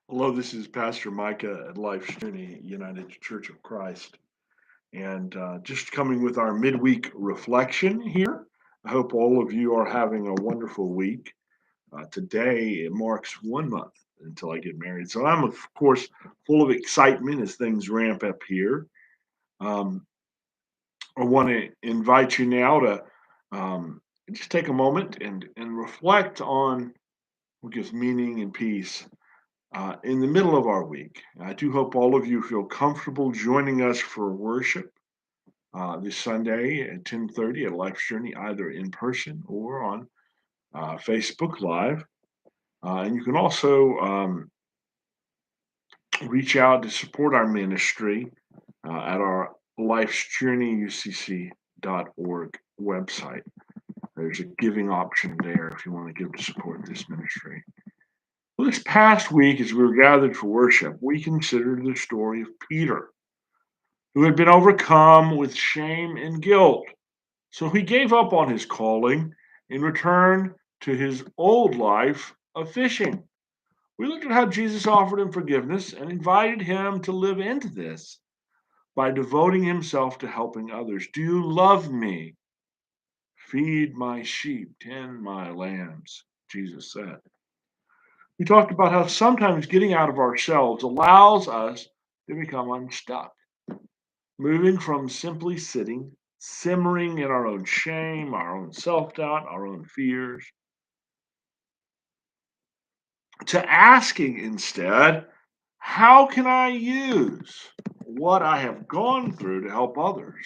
Hello, this is Pastor Micah at Life's Journey United Church of Christ, and just coming with our midweek reflection here. I hope all of you are having a wonderful week. Today it marks 1 month until I get married, so I'm of course full of excitement as things ramp up here. Um, I want to invite you now to just take a moment and reflect on what gives meaning and peace in the middle of our week. I do hope all of you feel comfortable joining us for worship this Sunday at 10:30 at Life's Journey, either in person or on Facebook Live. And you can also reach out to support our ministry at our Life's Journey UCC.org website. There's a giving option there if you want to give to support this ministry. Well, this past week, as we were gathered for worship, we considered the story of Peter, who had been overcome with shame and guilt. So he gave up on his calling and returned to his old life of fishing. We looked at how Jesus offered him forgiveness and invited him to live into this by devoting himself to helping others. Do you love me? Feed my sheep, tend my lambs, Jesus said. We talked about how sometimes getting out of ourselves allows us to become unstuck, moving from simply sitting, simmering in our own shame, our own self doubt, our own fears, to asking instead, how can I use what I have gone through to help others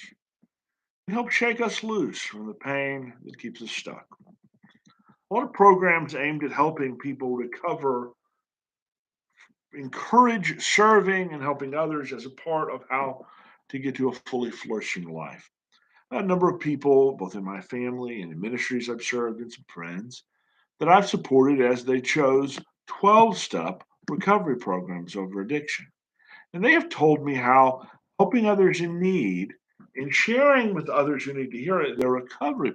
and help shake us loose from the pain that keeps us stuck? A lot of programs aimed at helping people recover encourage serving and helping others as a part of how to get to a fully flourishing life. A number of people, both in my family and in ministries I've served and some friends, that I've supported as they chose 12-step recovery programs over addiction. And they have told me how helping others in need and sharing with others who need to hear it, their recovery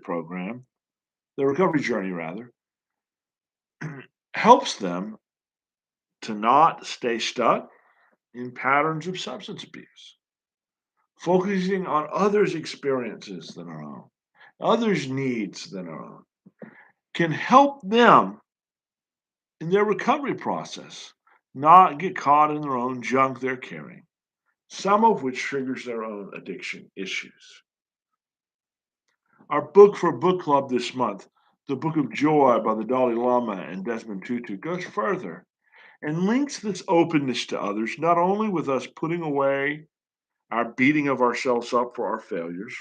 journey rather, helps them to not stay stuck in patterns of substance abuse, focusing on others' experiences than our own, others' needs than our own, can help them in their recovery process not get caught in their own junk they're carrying, some of which triggers their own addiction issues. Our book for book club this month, The Book of Joy by the Dalai Lama and Desmond Tutu, goes further and links this openness to others not only with us putting away our beating of ourselves up for our failures,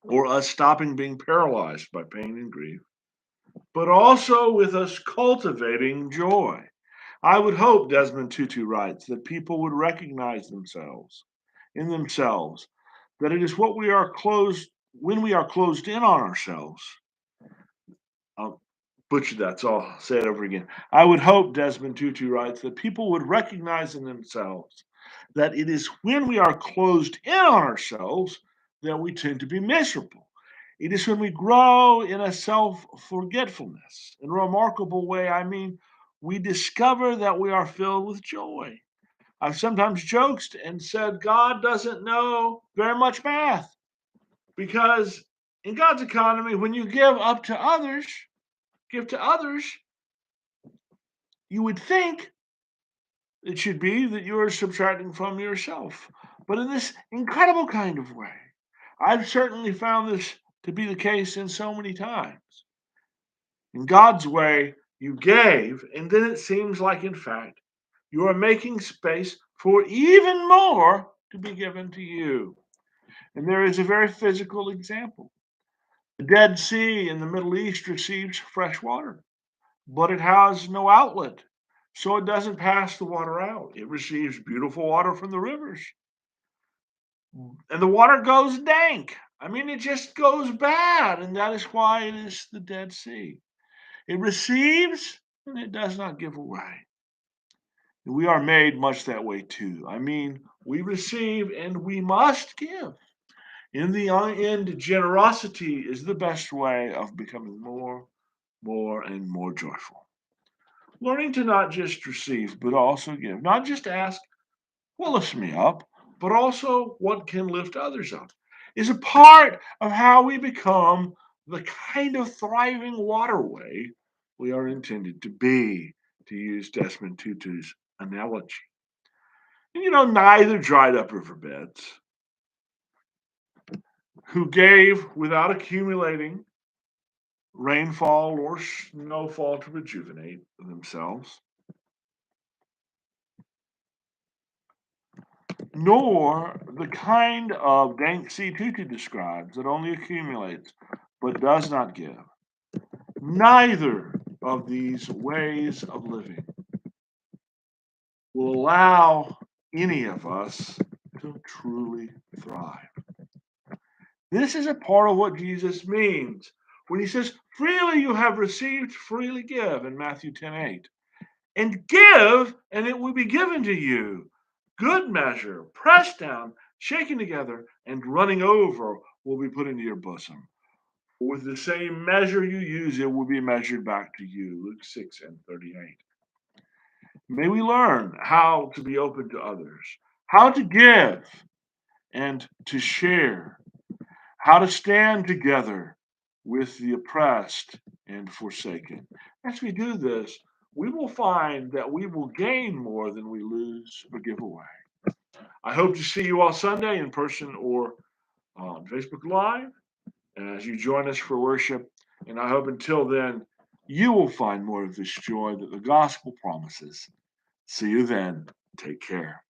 or us stopping being paralyzed by pain and grief, but also with us cultivating joy. I would hope, Desmond Tutu writes, that people would recognize themselves, that it is what we are closed when we are closed in on ourselves. I'll butcher that, so I'll say it over again. I would hope, Desmond Tutu writes, that people would recognize in themselves that it is when we are closed in on ourselves that we tend to be miserable. It is when we grow in a self forgetfulness. In a remarkable way, I mean, we discover that we are filled with joy. I've sometimes joked and said God doesn't know very much math because in God's economy, when you give to others, you would think it should be that you are subtracting from yourself. But in this incredible kind of way, I've certainly found this to be the case in so many times. In God's way, you gave, and then it seems like, in fact, you are making space for even more to be given to you. And there is a very physical example. The Dead Sea in the Middle East receives fresh water, but it has no outlet. So it doesn't pass the water out. It receives beautiful water from the rivers. And the water goes dank. I mean, it just goes bad. And that is why it is the Dead Sea. It receives and it does not give away. And we are made much that way too. I mean, we receive and we must give. In the end, generosity is the best way of becoming more and more joyful. Learning to not just receive, but also give. Not just ask, what lifts me up, but also what can lift others up, is a part of how we become the kind of thriving waterway we are intended to be, to use Desmond Tutu's analogy. And neither dried up riverbeds, who gave without accumulating rainfall or snowfall to rejuvenate themselves, nor the kind of dank sea Tutu describes that only accumulates but does not give. Neither of these ways of living will allow any of us to truly thrive. This is a part of what Jesus means when he says, freely you have received, freely give in Matthew 10:8. And give, and it will be given to you. Good measure, pressed down, shaken together, and running over will be put into your bosom. With the same measure you use, it will be measured back to you. Luke 6:38. May we learn how to be open to others, how to give and to share, how to stand together with the oppressed and forsaken. As we do this, we will find that we will gain more than we lose or give away. I hope to see you all Sunday in person or on Facebook Live as you join us for worship. And I hope until then, you will find more of this joy that the gospel promises. See you then. Take care.